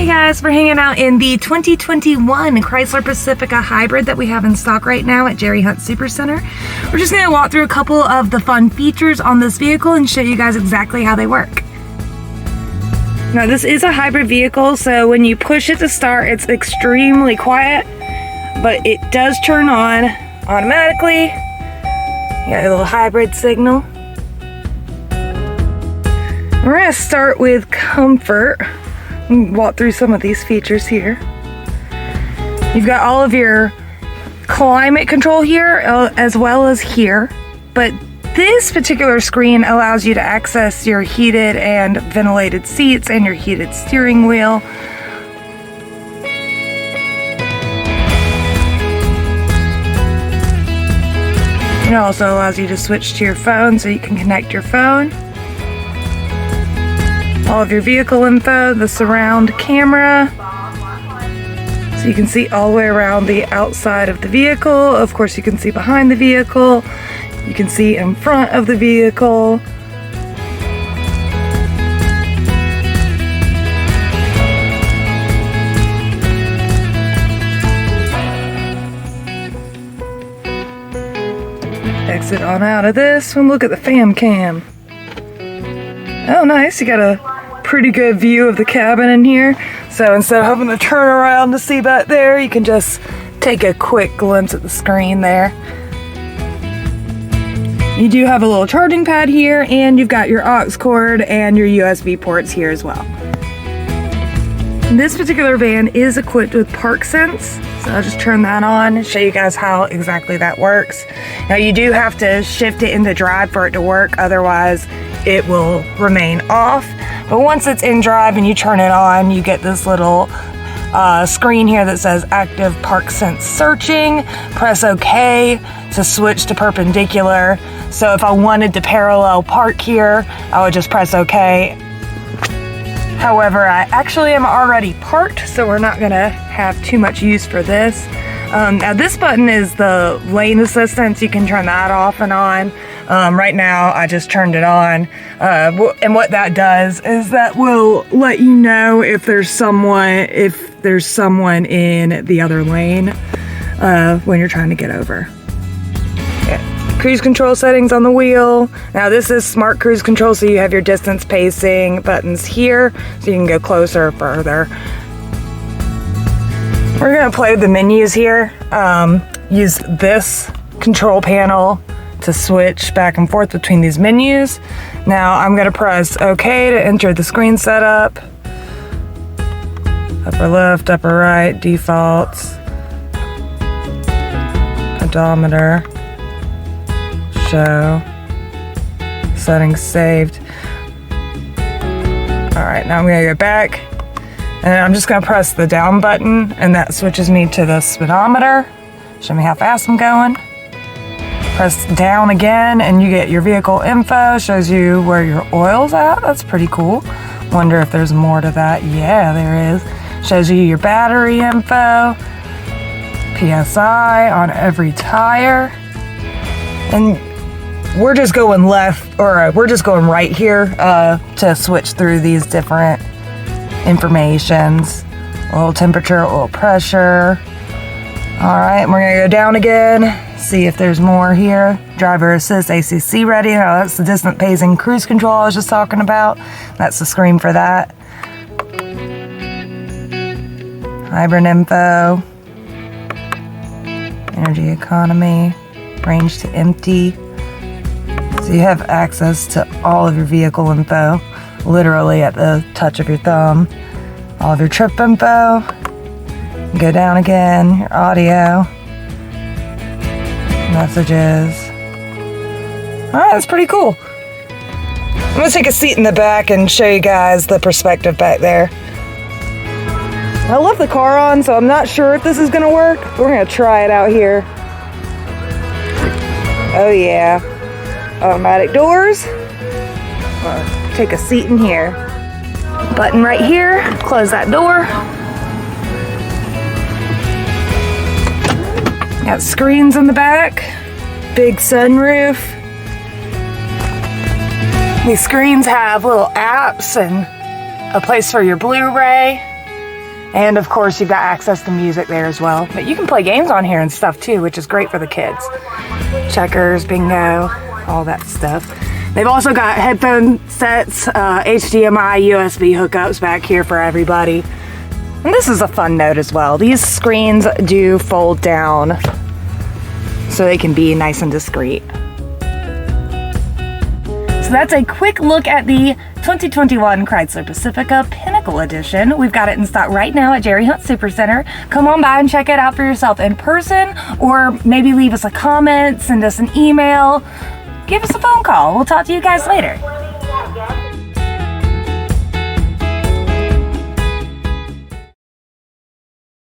guys, we're hanging out in the 2021 Chrysler Pacifica Hybrid that we have in stock right now at Jerry Hunt Supercenter. We're just going to walk through a couple of the fun features on this vehicle and show you guys exactly how they work. Now this is a hybrid vehicle, so when you push it to start, it's extremely quiet, but it does turn on automatically. You got a little hybrid signal. We're going to start with comfort. Walk through some of these features here. You've got all of your climate control here as well as here, but this particular screen allows you to access your heated and ventilated seats and your heated steering wheel. It also allows you to switch to your phone so you can connect your phone. All of your vehicle info, the surround camera, so you can see all the way around the outside of the vehicle. Of course, you can see behind the vehicle, you can see in front of the vehicle. Exit on out of this one. Look at the fam cam. Oh, nice. You got a pretty good view of the cabin in here. So instead of having to turn around to see back there, you can just take a quick glimpse at the screen there. You do have a little charging pad here, and you've got your aux cord and your USB ports here as well. This particular van is equipped with Park Sense, so I'll just turn that on and show you guys how exactly that works. Now you do have to shift it into drive for it to work, otherwise it will remain off. But once it's in drive and you turn it on, you get this little screen here that says Active Park Sense Searching. Press OK to switch to perpendicular. So if I wanted to parallel park here, I would just press OK. However, I actually am already parked, so we're not going to have too much use for this. Now this button is the lane assistance. You can turn that off and on. Right now I just turned it on, and what that does is that will let you know if there's someone in the other lane when you're trying to get over. Cruise control settings on the wheel. Now this is smart cruise control, so you have your distance pacing buttons here, so you can go closer or further. We're gonna play with the menus here. Use this control panel to switch back and forth between these menus. Now I'm gonna press OK to enter the screen setup. Upper left, upper right, defaults, odometer, show, settings saved. All right, now I'm gonna go back and I'm just gonna press the down button, and that switches me to the speedometer. Show me how fast I'm going. Press down again and you get your vehicle info, shows you where your oil's at. That's pretty cool. Wonder if there's more to that. Yeah, there is. Shows you your battery info, PSI on every tire. And we're just going left, or we're just going right here to switch through these different informations. Oil temperature, oil pressure. All right, we're gonna go down again. See if there's more here. Driver assist, ACC ready. Now that's the distant pacing cruise control I was just talking about. That's the screen for that. Hybrid info, energy economy, range to empty. So you have access to all of your vehicle info, literally at the touch of your thumb. All of your trip info. Go down again, your audio, messages. All right, that's pretty cool. I'm gonna take a seat in the back and show you guys the perspective back there. I left the car on, so I'm not sure if this is gonna work. We're gonna try it out here. Oh yeah, automatic doors. Take a seat in here. Button right here, close that door. Got screens in the back, big sunroof. These screens have little apps and a place for your Blu-ray. And of course, you've got access to music there as well. But you can play games on here and stuff too, which is great for the kids. Checkers, bingo, all that stuff. They've also got headphone sets, HDMI, USB hookups back here for everybody. And this is a fun note as well. These screens do fold down so they can be nice and discreet. So that's a quick look at the 2021 Chrysler Pacifica Pinnacle Edition. We've got it in stock right now at Jerry Hunt Supercenter. Come on by and check it out for yourself in person, or maybe leave us a comment, send us an email, give us a phone call. We'll talk to you guys later.